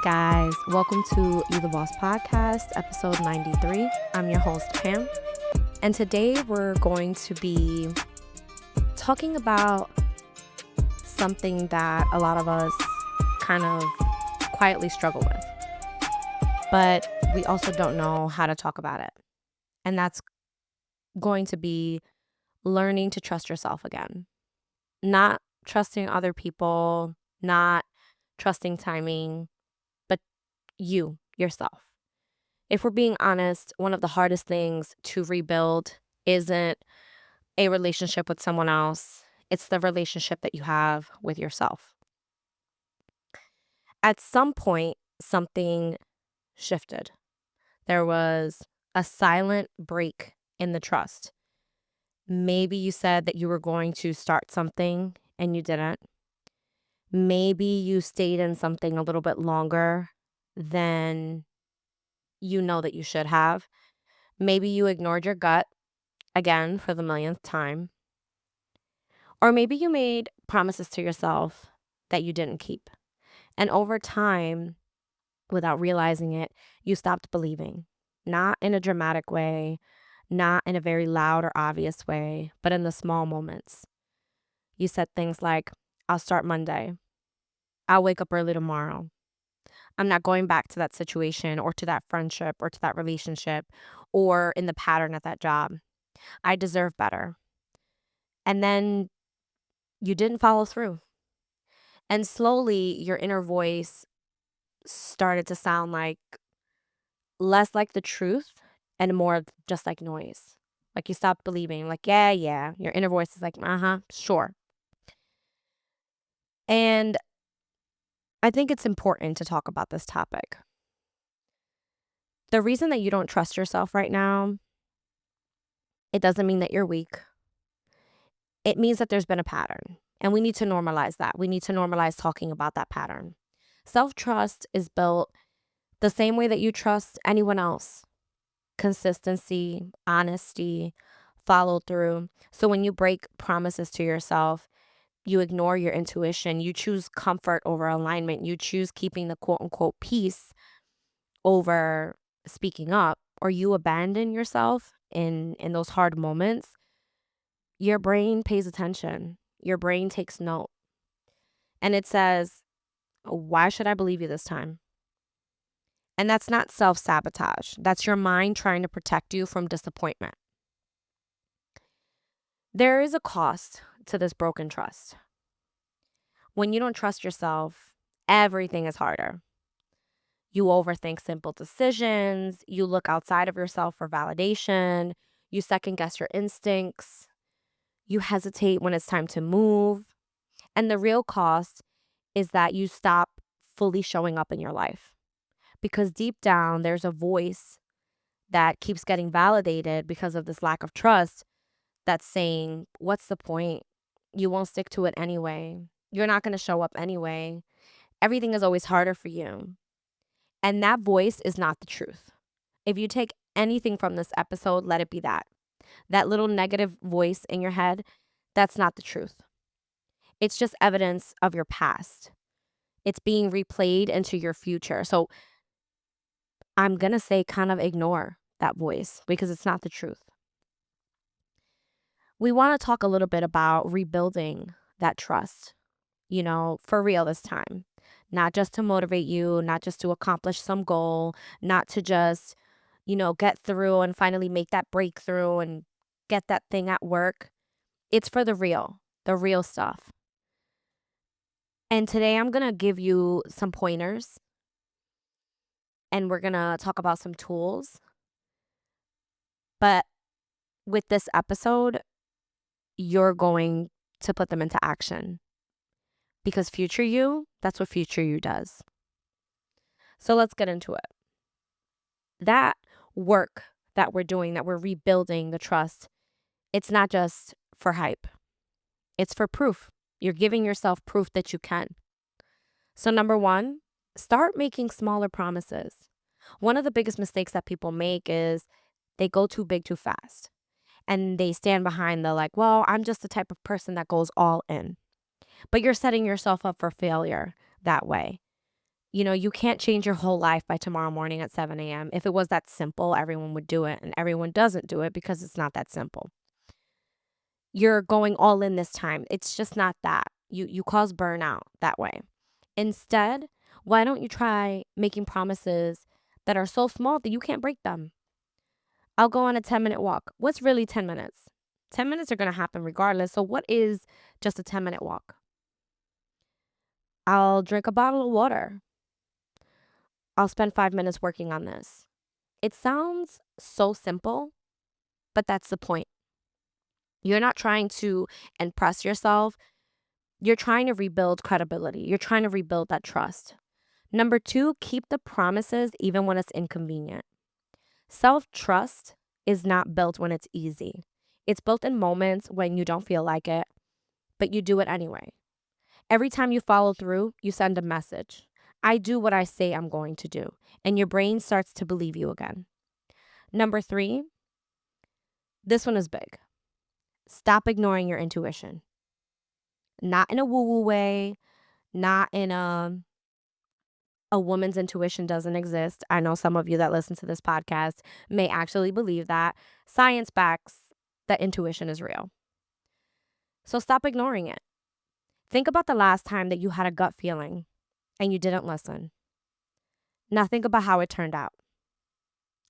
guys. Welcome to You the Boss podcast, episode 93. I'm your host, Pam. And today we're going to be talking about something that a lot of us kind of quietly struggle with, but we also don't know how to talk about it. And that's going to be learning to trust yourself again. Not trusting other people, not trusting timing, but yourself. If we're being honest, one of the hardest things to rebuild isn't a relationship with someone else. It's the relationship that you have with yourself. At some point, something shifted. There was a silent break in the trust. Maybe you said that you were going to start something and you didn't. Maybe you stayed in something a little bit longer than you know that you should have. Maybe you ignored your gut again for the millionth time. Or maybe you made promises to yourself that you didn't keep. And over time, without realizing it, you stopped believing. Not in a dramatic way, not in a very loud or obvious way, but in the small moments. You said things like, I'll start Monday. I'll wake up early tomorrow. I'm not going back to that situation or to that friendship or to that relationship or in the pattern at that job. I deserve better. And then you didn't follow through. And slowly your inner voice started to sound like less like the truth and more just like noise. Like you stopped believing, like, yeah. Your inner voice is like, sure. And I think it's important to talk about this topic. The reason that you don't trust yourself right now, it doesn't mean that you're weak. It means that there's been a pattern. And we need to normalize that. We need to normalize talking about that pattern. Self-trust is built the same way that you trust anyone else. Consistency, honesty, follow through. So when you break promises to yourself, you ignore your intuition, you choose comfort over alignment, you choose keeping the quote unquote peace over speaking up, or you abandon yourself in those hard moments, your brain pays attention. Your brain takes note. And it says, why should I believe you this time? And that's not self-sabotage. That's your mind trying to protect you from disappointment. There is a cost to this broken trust. When you don't trust yourself, everything is harder. You overthink simple decisions. You look outside of yourself for validation. You second guess your instincts. You hesitate when it's time to move. And the real cost is that you stop fully showing up in your life. Because deep down, there's a voice that keeps getting validated because of this lack of trust that's saying, what's the point? You won't stick to it anyway. You're not going to show up anyway. Everything is always harder for you. And that voice is not the truth. If you take anything from this episode, let it be that. That little negative voice in your head, that's not the truth. It's just evidence of your past. It's being replayed into your future. So I'm going to say kind of ignore that voice because it's not the truth. We want to talk a little bit about rebuilding that trust, for real this time. Not just to motivate you, not just to accomplish some goal, not to just, get through and finally make that breakthrough and get that thing at work. It's for the real stuff. And today I'm going to give you some pointers and we're going to talk about some tools. But with this episode, you're going to put them into action. Because future you, that's what future you does. So let's get into it. That work that we're doing, that we're rebuilding the trust, it's not just for hype. It's for proof. You're giving yourself proof that you can. So number one, start making smaller promises. One of the biggest mistakes that people make is they go too big too fast. And they stand behind the I'm just the type of person that goes all in. But you're setting yourself up for failure that way. You can't change your whole life by tomorrow morning at 7 a.m. If it was that simple, everyone would do it, and everyone doesn't do it because it's not that simple. You're going all in this time. It's just not that. You cause burnout that way. Instead, why don't you try making promises that are so small that you can't break them? I'll go on a 10-minute walk. What's really 10 minutes? 10 minutes are going to happen regardless. So what is just a 10-minute walk? I'll drink a bottle of water. I'll spend 5 minutes working on this. It sounds so simple, but that's the point. You're not trying to impress yourself. You're trying to rebuild credibility. You're trying to rebuild that trust. Number 2, keep the promises even when it's inconvenient. Self-trust is not built when it's easy. It's built in moments when you don't feel like it, but you do it anyway. Every time you follow through, you send a message. I do what I say I'm going to do, and your brain starts to believe you again. Number 3, this one is big. Stop ignoring your intuition. Not in a woo-woo way, not in a woman's intuition doesn't exist. I know some of you that listen to this podcast may actually believe that. Science backs that intuition is real. So stop ignoring it. Think about the last time that you had a gut feeling and you didn't listen. Now think about how it turned out.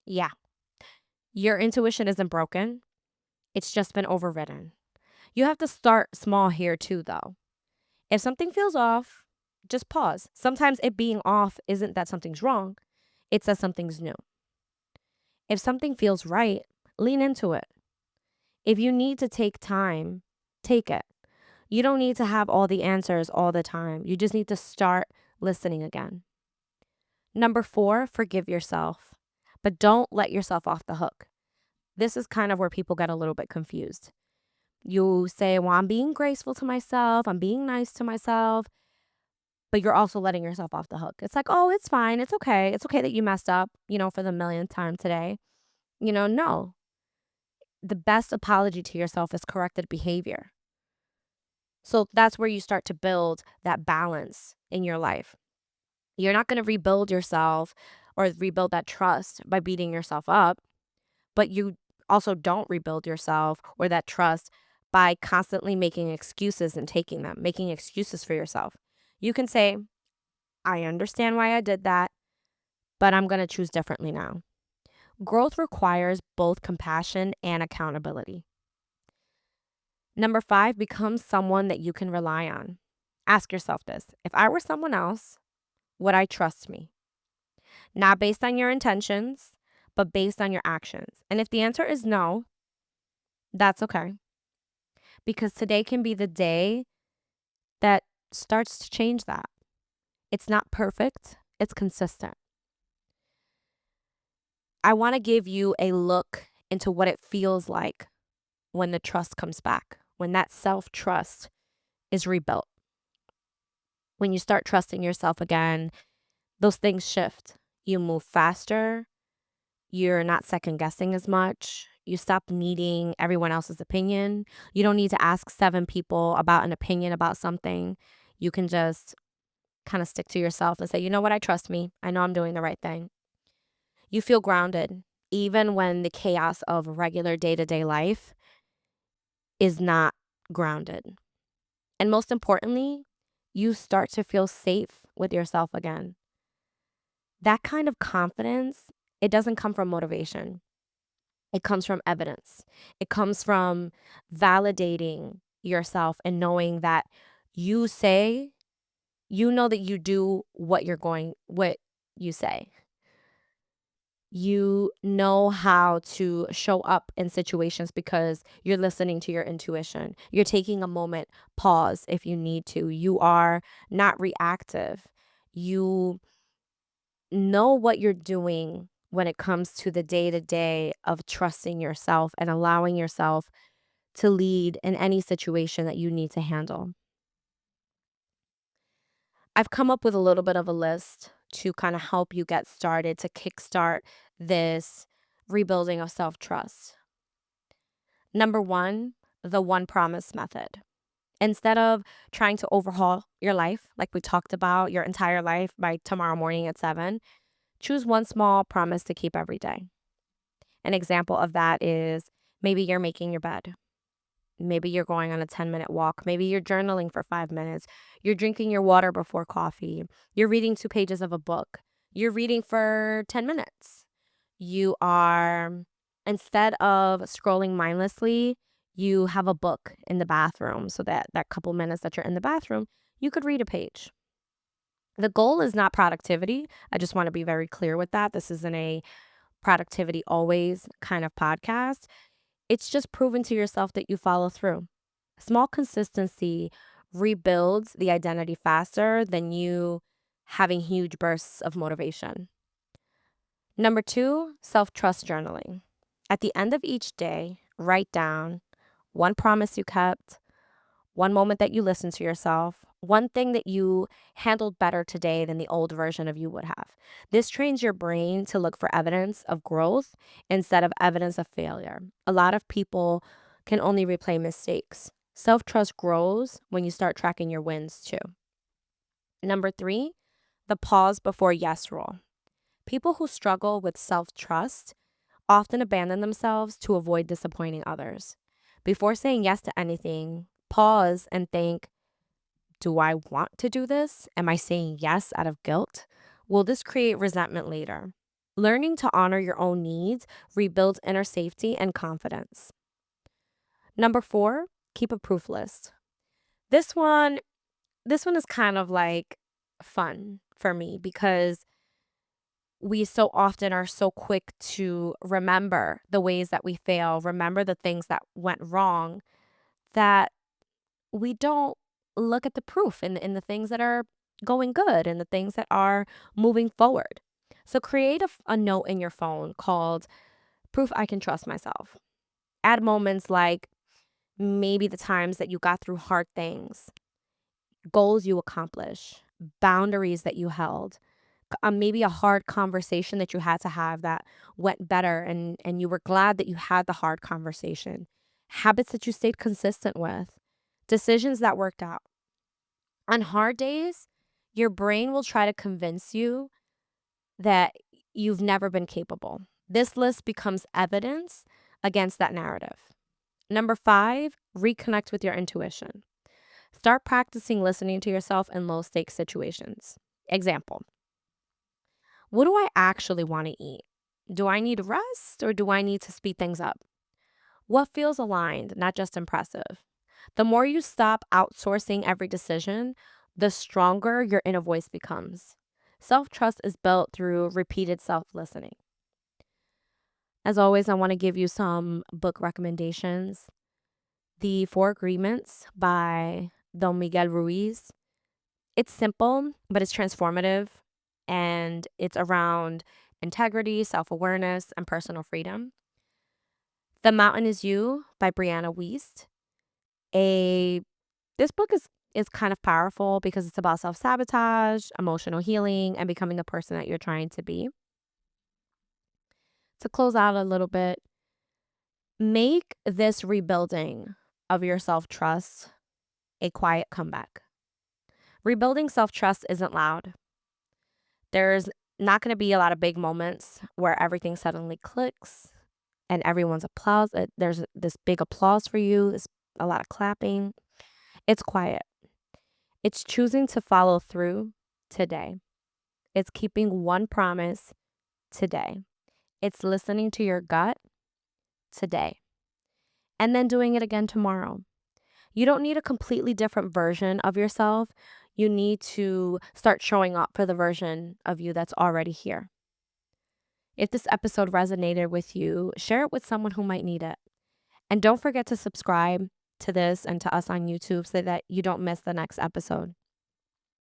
Yeah, your intuition isn't broken. It's just been overridden. You have to start small here too, though. If something feels off, just pause. Sometimes it being off isn't that something's wrong. It's that something's new. If something feels right, lean into it. If you need to take time, take it. You don't need to have all the answers all the time. You just need to start listening again. Number 4, forgive yourself, but don't let yourself off the hook. This is kind of where people get a little bit confused. You say, well, I'm being graceful to myself. I'm being nice to myself. But you're also letting yourself off the hook. It's like, oh, it's fine. It's okay. It's okay that you messed up, for the millionth time today. No. The best apology to yourself is corrected behavior. So that's where you start to build that balance in your life. You're not going to rebuild yourself or rebuild that trust by beating yourself up, but you also don't rebuild yourself or that trust by constantly making excuses and taking them, making excuses for yourself. You can say, I understand why I did that, but I'm going to choose differently now. Growth requires both compassion and accountability. Number 5, become someone that you can rely on. Ask yourself this. If I were someone else, would I trust me? Not based on your intentions, but based on your actions. And if the answer is no, that's okay. Because today can be the day that starts to change that. It's not perfect, it's consistent. I want to give you a look into what it feels like when the trust comes back, when that self-trust is rebuilt. When you start trusting yourself again, those things shift. You move faster. You're not second guessing as much. You stop needing everyone else's opinion. You don't need to ask 7 people about an opinion about something. You can just kind of stick to yourself and say, you know what, I trust me. I know I'm doing the right thing. You feel grounded, even when the chaos of regular day-to-day life is not grounded. And most importantly, you start to feel safe with yourself again. That kind of confidence, it doesn't come from motivation. It comes from evidence. It comes from validating yourself and knowing that you know that you do what you say. You know how to show up in situations because you're listening to your intuition. You're taking a moment, pause if you need to. You are not reactive. You know what you're doing when it comes to the day-to-day of trusting yourself and allowing yourself to lead in any situation that you need to handle. I've come up with a little bit of a list to kind of help you get started, to kickstart this rebuilding of self-trust. Number 1, the one promise method. Instead of trying to overhaul your life, like we talked about, your entire life by tomorrow morning at 7, choose one small promise to keep every day. An example of that is maybe you're making your bed. Maybe you're going on a 10-minute walk. Maybe you're journaling for 5 minutes. You're drinking your water before coffee. You're reading 2 pages of a book. You're reading for 10 minutes. You are, instead of scrolling mindlessly, you have a book in the bathroom so that couple minutes that you're in the bathroom, you could read a page. The goal is not productivity. I just want to be very clear with that. This isn't a productivity always kind of podcast. It's just proven to yourself that you follow through. Small consistency rebuilds the identity faster than you having huge bursts of motivation. Number 2, self-trust journaling. At the end of each day, write down one promise you kept, one moment that you listened to yourself, one thing that you handled better today than the old version of you would have. This trains your brain to look for evidence of growth instead of evidence of failure. A lot of people can only replay mistakes. Self-trust grows when you start tracking your wins too. Number 3, the pause before yes rule. People who struggle with self-trust often abandon themselves to avoid disappointing others. Before saying yes to anything, pause and think, do I want to do this? Am I saying yes out of guilt? Will this create resentment later? Learning to honor your own needs rebuilds inner safety and confidence. Number 4, keep a proof list. This one is kind of like fun for me because we so often are so quick to remember the ways that we fail, remember the things that went wrong, that we don't look at the proof in the things that are going good and the things that are moving forward. So create a note in your phone called Proof I Can Trust Myself. Add moments like maybe the times that you got through hard things, goals you accomplished, boundaries that you held, maybe a hard conversation that you had to have that went better and you were glad that you had the hard conversation, habits that you stayed consistent with, decisions that worked out. On hard days, your brain will try to convince you that you've never been capable. This list becomes evidence against that narrative. Number 5, reconnect with your intuition. Start practicing listening to yourself in low stakes situations. Example, what do I actually want to eat? Do I need rest or do I need to speed things up? What feels aligned, not just impressive? The more you stop outsourcing every decision, the stronger your inner voice becomes. Self-trust is built through repeated self-listening. As always, I want to give you some book recommendations. The 4 Agreements by Miguel Ruiz. It's simple, but it's transformative, and it's around integrity, self-awareness, and personal freedom. The Mountain Is You by Brianna Wiest. This book is kind of powerful because it's about self-sabotage, emotional healing, and becoming the person that you're trying to be. To close out a little bit, make this rebuilding of your self-trust a quiet comeback. Rebuilding self-trust isn't loud. There's not going to be a lot of big moments where everything suddenly clicks and everyone's applause. There's this big applause for you. There's a lot of clapping. It's quiet. It's choosing to follow through today. It's keeping one promise today. It's listening to your gut today. And then doing it again tomorrow. You don't need a completely different version of yourself. You need to start showing up for the version of you that's already here. If this episode resonated with you, share it with someone who might need it. And don't forget to subscribe to this and to us on YouTube so that you don't miss the next episode.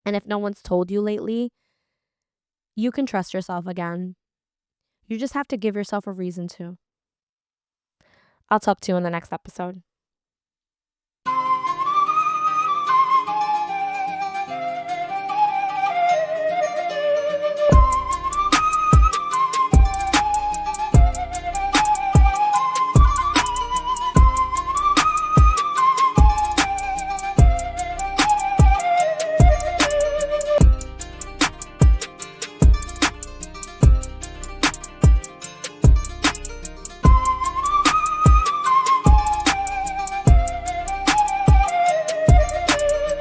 And if no one's told you lately, you can trust yourself again. You just have to give yourself a reason to. I'll talk to you in the next episode.